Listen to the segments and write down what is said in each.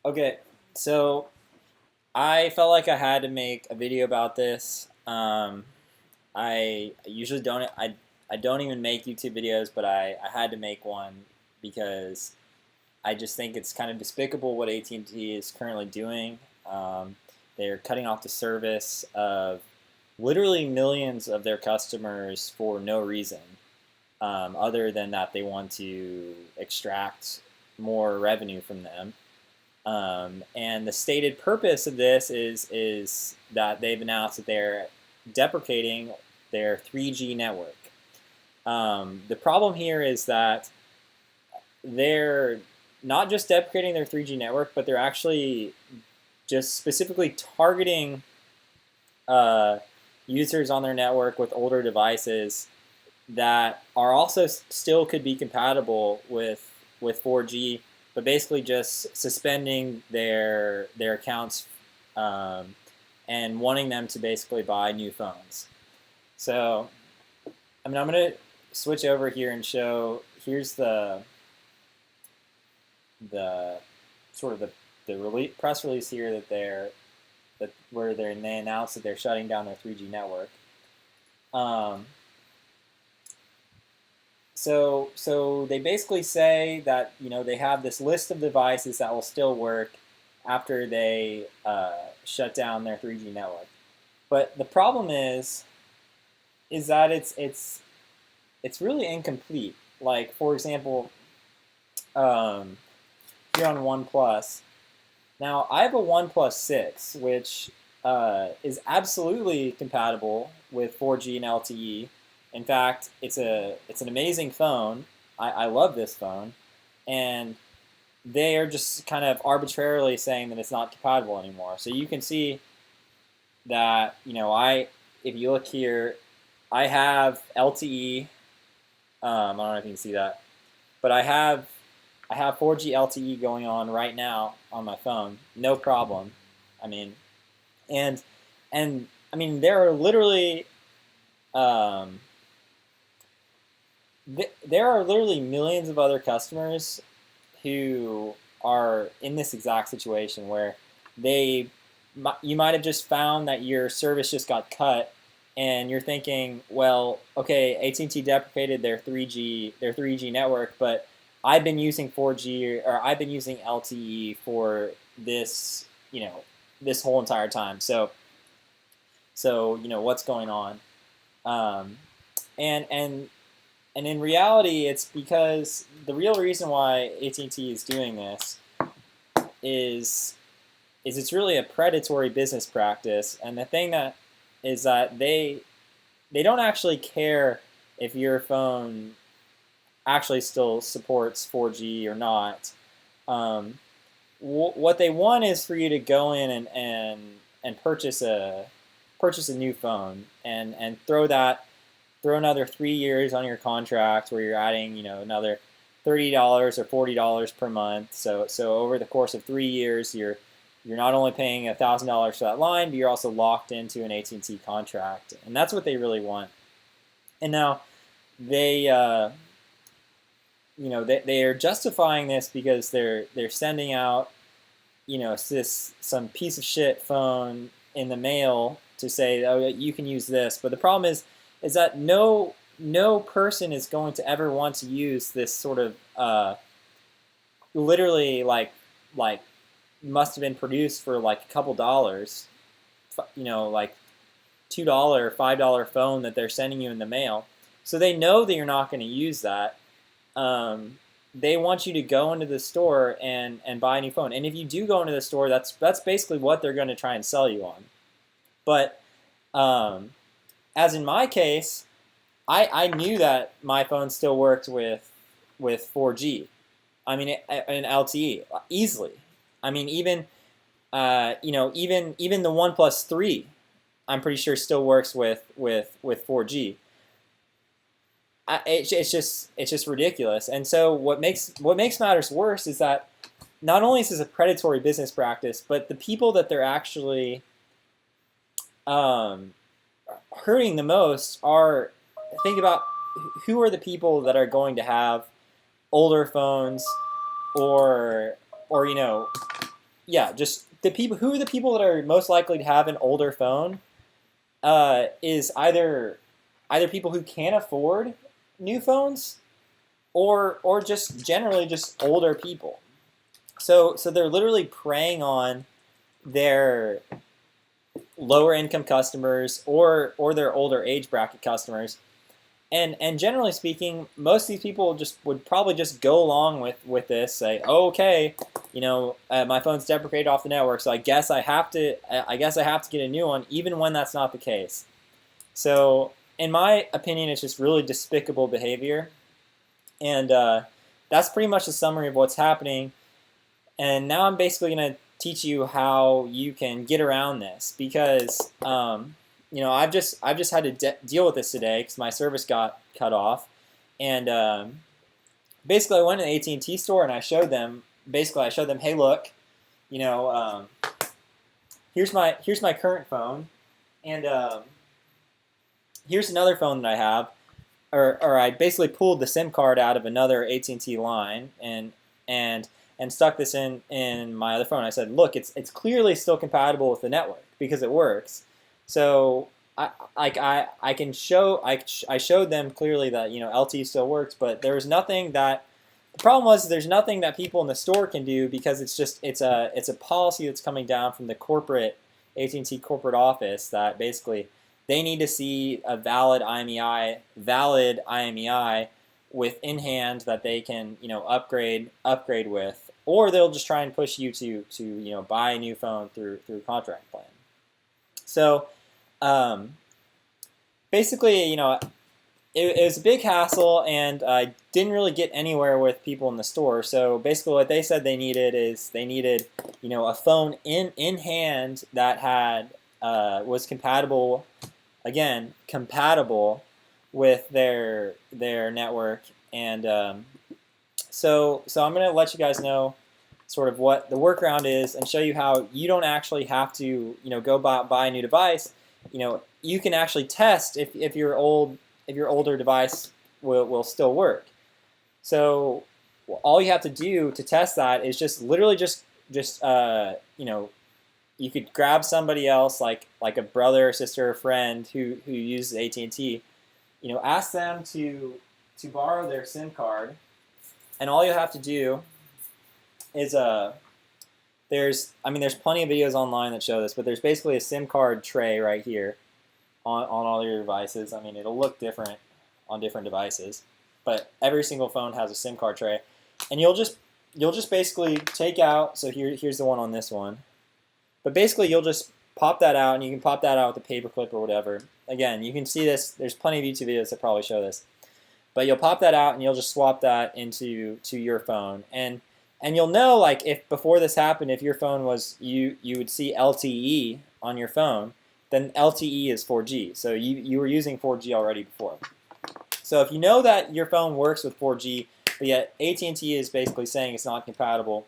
Okay, so I felt like I had to make a video about this. I usually don't. I don't even make YouTube videos, but I had to make one because I just think it's kind of despicable what AT&T is currently doing. They're cutting off the service of literally millions of their customers for no reason, other than that they want to extract more revenue from them. And the stated purpose of this is that they've announced that they're deprecating their 3G network. The problem here is that they're not just deprecating their 3G network, but they're actually just specifically targeting users on their network with older devices that are also still could be compatible with 4G, but basically just suspending their accounts and wanting them to basically buy new phones. So, I'm going to switch over here and show. Here's the sort of the press release here where they announced that they're shutting down their 3G network. So they basically say that they have this list of devices that will still work after they shut down their 3G network. But the problem is that it's really incomplete. Like, for example, here on OnePlus. Now I have a OnePlus 6, which is absolutely compatible with 4G and LTE. In fact, it's an amazing phone. I love this phone, and they are just kind of arbitrarily saying that it's not compatible anymore. So you can see that if you look here, I have LTE. I don't know if you can see that, but I have 4G LTE going on right now on my phone, no problem. I mean, and I mean there are literally there are literally millions of other customers who are in this exact situation where you might have just found that your service just got cut, and you're thinking, well, okay, AT&T deprecated their 3G network, but I've been using 4G or I've been using LTE for this this whole entire time. So what's going on? And in reality, it's because the real reason why AT&T is doing this is it's really a predatory business practice. And the thing that is that they don't actually care if your phone actually still supports 4G or not. What they want is for you to go in and purchase a new phone and throw another 3 years on your contract where you're adding another $30 or $40 per month. So over the course of 3 years, you're not only paying $1,000 for that line, but you're also locked into an AT&T contract, and that's what they really want. And now they they are justifying this because they're sending out some piece of shit phone in the mail to say, oh, you can use this. But the problem is that no person is going to ever want to use this sort of literally like must have been produced for like a couple dollars, like $2 or $5 phone that they're sending you in the mail. So they know that you're not going to use that. They want you to go into the store and buy a new phone. And if you do go into the store, that's basically what they're going to try and sell you on. But as in my case, I knew that my phone still worked with 4G. I mean, and LTE easily. I mean, even even the OnePlus 3, I'm pretty sure still works with 4G. It's just ridiculous. And so what makes matters worse is that not only is this a predatory business practice, but the people that they're actually hurting the most are, think about who are the people that are going to have older phones or yeah, just the people who are the people that are most likely to have an older phone is either people who can't afford new phones or just generally just older people. So they're literally preying on their lower income customers or their older age bracket customers. And generally speaking, most of these people just would probably just go along with this, say, oh, okay, my phone's deprecated off the network, so I guess I have to get a new one, even when that's not the case. So, in my opinion, it's just really despicable behavior, and that's pretty much the summary of what's happening. And now I'm basically going to teach you how you can get around this because I've just had to deal with this today because my service got cut off, and basically I went to the AT&T store and I showed them hey, look, here's my current phone, and here's another phone that I have, or I basically pulled the SIM card out of another AT&T line and stuck this in my other phone. I said, look, it's clearly still compatible with the network because it works. So I can show I showed them clearly that LTE still works, but there was nothing that the problem was there's nothing that people in the store can do because it's a policy that's coming down from the corporate AT&T corporate office that basically they need to see a valid IMEI with in hand that they can upgrade with, or they'll just try and push you to buy a new phone through contract plan. So basically, it was a big hassle, and I didn't really get anywhere with people in the store. So basically, what they said they needed a phone in hand that had was compatible, again, compatible with their network. And so I'm going to let you guys know sort of what the workaround is and show you how you don't actually have to go buy a new device. You can actually test if your older device will still work. So all you have to do to test that is just literally you could grab somebody else like a brother or sister or friend who uses AT&T. Ask them to borrow their SIM card, and all you have to do is there's plenty of videos online that show this, but there's basically a SIM card tray right here on all your devices. It'll look different on different devices, but every single phone has a SIM card tray, and you'll just basically take out. So here's the one on this one, but basically you'll just pop that out, and you can pop that out with a paper clip or whatever. Again, you can see this. There's plenty of YouTube videos that probably show this, but you'll pop that out and you'll just swap that into your phone, and you'll know, like, if before this happened, if your phone was you would see LTE on your phone, then LTE is 4G. So you were using 4G already before. So if you know that your phone works with 4G, but yet AT&T is basically saying it's not compatible,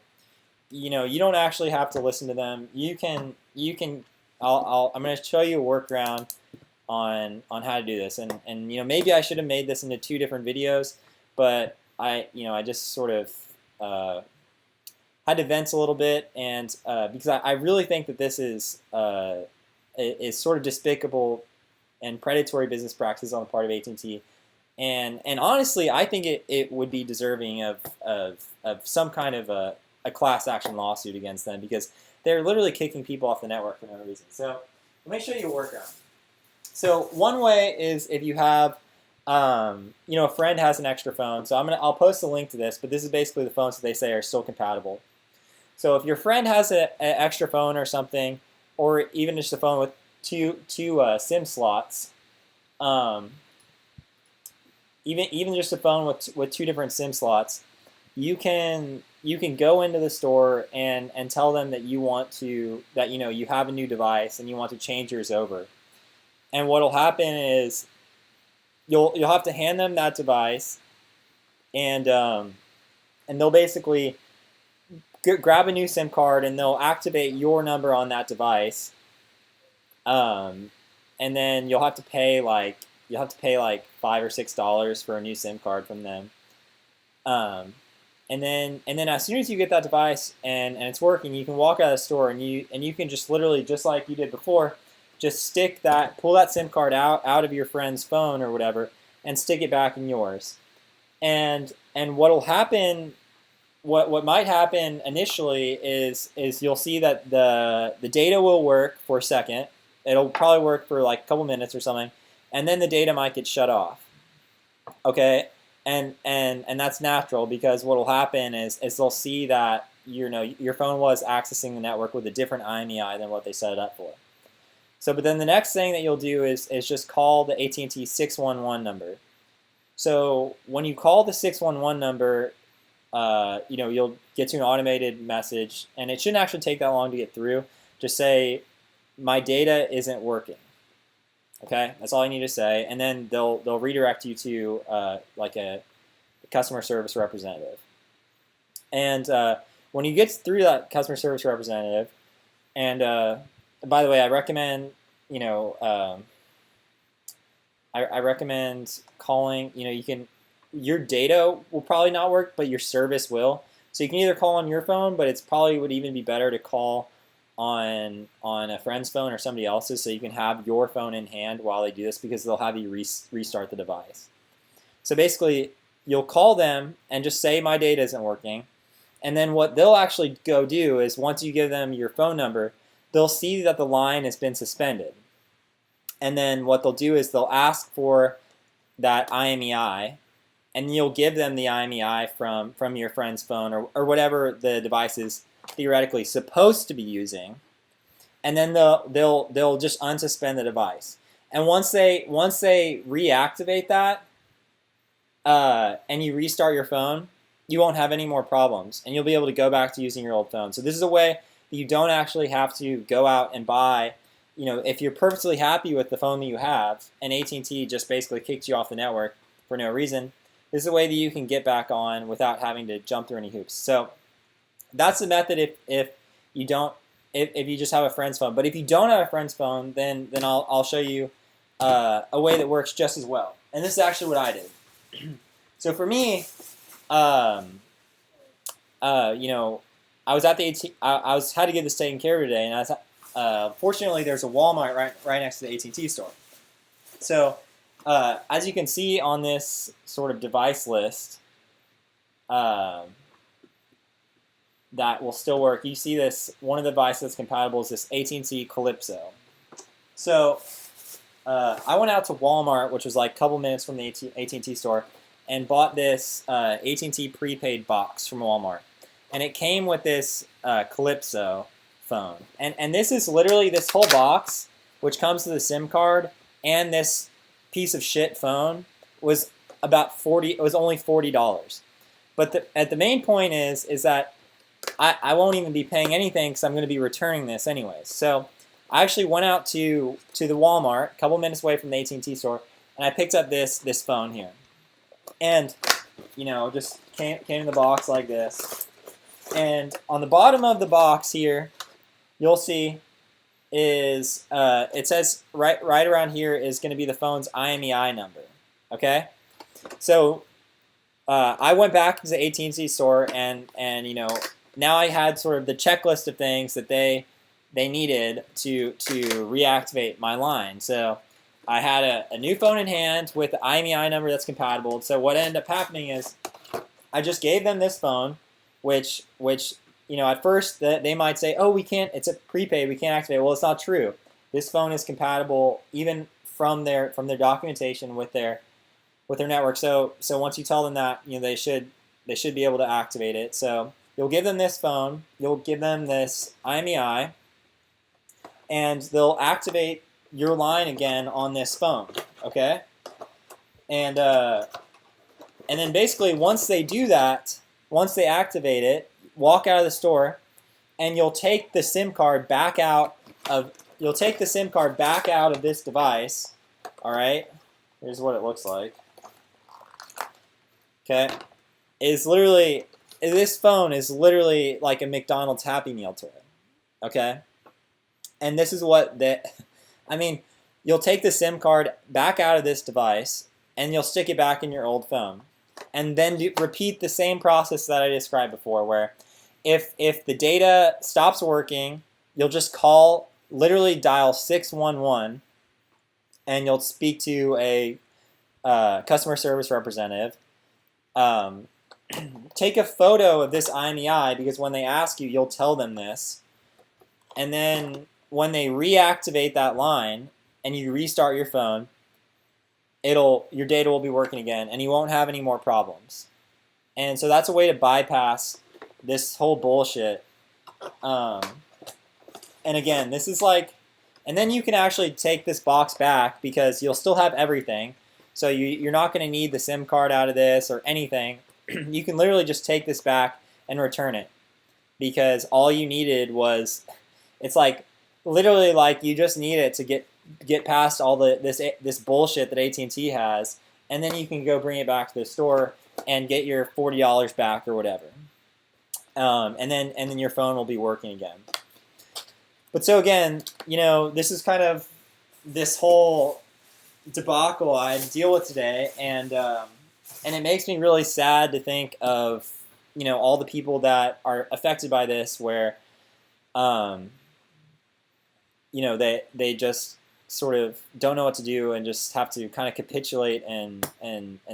you don't actually have to listen to them. You can I'm going to show you a workaround on how to do this, and maybe I should have made this into 2 different videos, but I just sort of had to vent a little bit, and because I really think that this is sort of despicable and predatory business practices on the part of AT&T, and honestly, I think it would be deserving of some kind of a class action lawsuit against them, because they're literally kicking people off the network for no reason. So let me show you a workaround. So one way is if you have, a friend has an extra phone. So I'll post a link to this, but this is basically the phones that they say are still compatible. So if your friend has an extra phone or something, or even just a phone with two SIM slots, even just a phone with 2 different SIM slots, you can go into the store and tell them that you have a new device and you want to change yours over. And what'll happen is you'll have to hand them that device, and they'll basically grab a new SIM card, and they'll activate your number on that device, and then you'll have to pay like $5 or $6 for a new SIM card from them. and then as soon as you get that device and it's working, you can walk out of the store and you can just literally, just like you did before, just pull that SIM card out of your friend's phone or whatever, and stick it back in yours. And what'll happen, what might happen initially is you'll see that the data will work for a second. It'll probably work for like a couple minutes or something, and then the data might get shut off. Okay, and that's natural, because what will happen is they'll see that your phone was accessing the network with a different IMEI than what they set it up for. So, but then the next thing that you'll do is just call the AT&T 611 number. So when you call the 611 number, you'll get to an automated message, and it shouldn't actually take that long to get through. Just say, my data isn't working. Okay, that's all you need to say, and then they'll redirect you to like a customer service representative. And when you get through that customer service representative, and by the way, I recommend I recommend calling. Your data will probably not work, but your service will. So you can either call on your phone, but it's probably would even be better to call on a friend's phone or somebody else's, so you can have your phone in hand while they do this, because they'll have you restart the device. So basically, you'll call them and just say, my data isn't working. And then what they'll actually go do is, once you give them your phone number, they'll see that the line has been suspended. And then what they'll do is they'll ask for that IMEI, and you'll give them the IMEI from your friend's phone or whatever the device is theoretically supposed to be using, and then they'll just unsuspend the device. And once they reactivate that, and you restart your phone, you won't have any more problems, and you'll be able to go back to using your old phone. So this is a way that you don't actually have to go out and buy. If you're perfectly happy with the phone that you have, and AT&T just basically kicked you off the network for no reason, this is a way that you can get back on without having to jump through any hoops. So that's the method if you just have a friend's phone. But if you don't have a friend's phone, then I'll show you a way that works just as well. And this is actually what I did. So for me, I was at the I had to get this taken care of today, and fortunately there's a Walmart right next to the AT&T store. So as you can see on this sort of device list, that will still work. You see this, one of the devices that's compatible is this AT&T Calypso. So I went out to Walmart, which was like a couple minutes from the AT&T store, and bought this AT&T prepaid box from Walmart. And it came with this Calypso phone. And this is literally, this whole box, which comes with a SIM card and this piece of shit phone, was about it was only $40. But the main point is that I won't even be paying anything, because I'm going to be returning this anyways. So I actually went out to the Walmart, a couple minutes away from the AT&T store, and I picked up this phone here. And, just came in the box like this. And on the bottom of the box here, you'll see is, it says right around here is going to be the phone's IMEI number. Okay? So I went back to the AT&T store, and now I had sort of the checklist of things that they needed to reactivate my line. So I had a new phone in hand with the IMEI number that's compatible. So what ended up happening is I just gave them this phone, which at first they might say, oh, we can't, it's a prepaid, we can't activate. Well, it's not true. This phone is compatible even from their documentation with their network. So once you tell them that, they should be able to activate it. So you'll give them this phone, you'll give them this IMEI, and they'll activate your line again on this phone, okay? And then basically once they do that, once they activate it, walk out of the store, and you'll take the SIM card back out of this device. All right, here's what it looks like. Okay, this phone is literally like a McDonald's Happy Meal toy. Okay, and this is what you'll take the SIM card back out of this device, and you'll stick it back in your old phone. and then repeat the same process that I described before, where if the data stops working, you'll just literally dial 611, and you'll speak to a customer service representative. Take a photo of this IMEI, because when they ask you, you'll tell them this. And then when they reactivate that line and you restart your phone, your data will be working again, and you won't have any more problems. And so that's a way to bypass this whole bullshit. And again, this is like, and then you can actually take this box back, because you'll still have everything. So you're not going to need the SIM card out of this or anything. You can literally just take this back and return it, because all you needed was, it's like literally like you just need it to get past all this bullshit that AT&T has, and then you can go bring it back to the store and get your $40 back or whatever. And then your phone will be working again. But so again, this is kind of this whole debacle I had to deal with today, and it makes me really sad to think of all the people that are affected by this, where they just sort of don't know what to do and just have to kind of capitulate and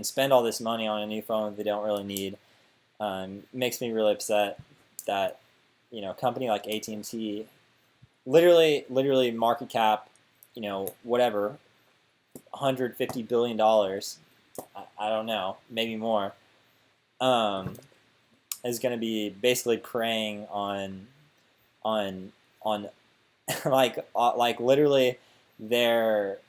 spend all this money on a new phone that they don't really need. Makes me really upset that a company like AT&T, literally market cap, whatever, $150 billion, I don't know, maybe more, is going to be basically preying on like literally their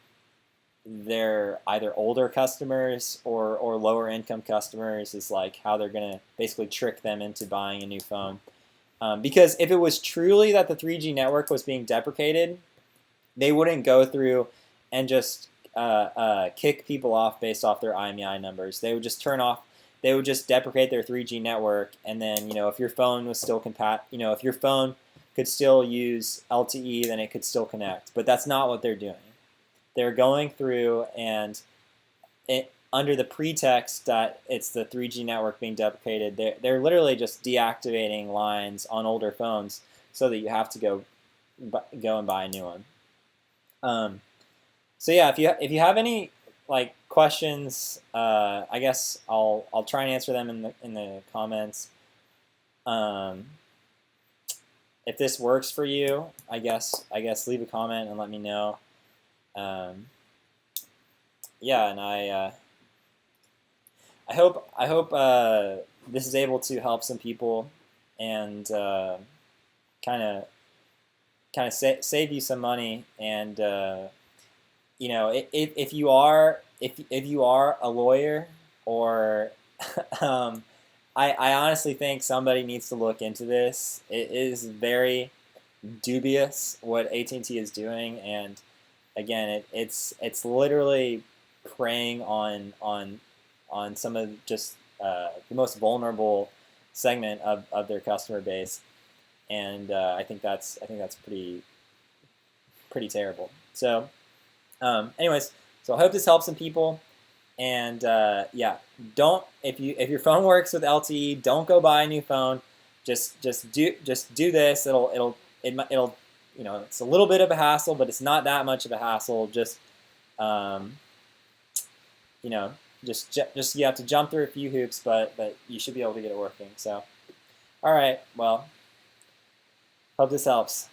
either older customers or lower income customers, is like how they're going to basically trick them into buying a new phone. Because if it was truly that the 3G network was being deprecated, they wouldn't go through and just kick people off based off their IMEI numbers. They would just they would just deprecate their 3G network, and then if your phone was still if your phone could still use LTE, then it could still connect. But that's not what they're doing. They're going through and under the pretext that it's the 3G network being deprecated, they're literally just deactivating lines on older phones so that you have to go and buy a new one. So yeah, if you have any questions, I guess I'll try and answer them in the comments. If this works for you, I guess leave a comment and let me know. Yeah, and I hope this is able to help some people and kind of save you some money. And if you are a lawyer, or I honestly think somebody needs to look into this. It is very dubious what AT&T is doing, and again, it's literally preying on some of just the most vulnerable segment of their customer base, and I think that's pretty terrible. So, anyways, so I hope this helps some people. And yeah, if your phone works with LTE, don't go buy a new phone. Just do this. It'll it's a little bit of a hassle, but it's not that much of a hassle. Just just you have to jump through a few hoops, but you should be able to get it working. So, all right, well, hope this helps.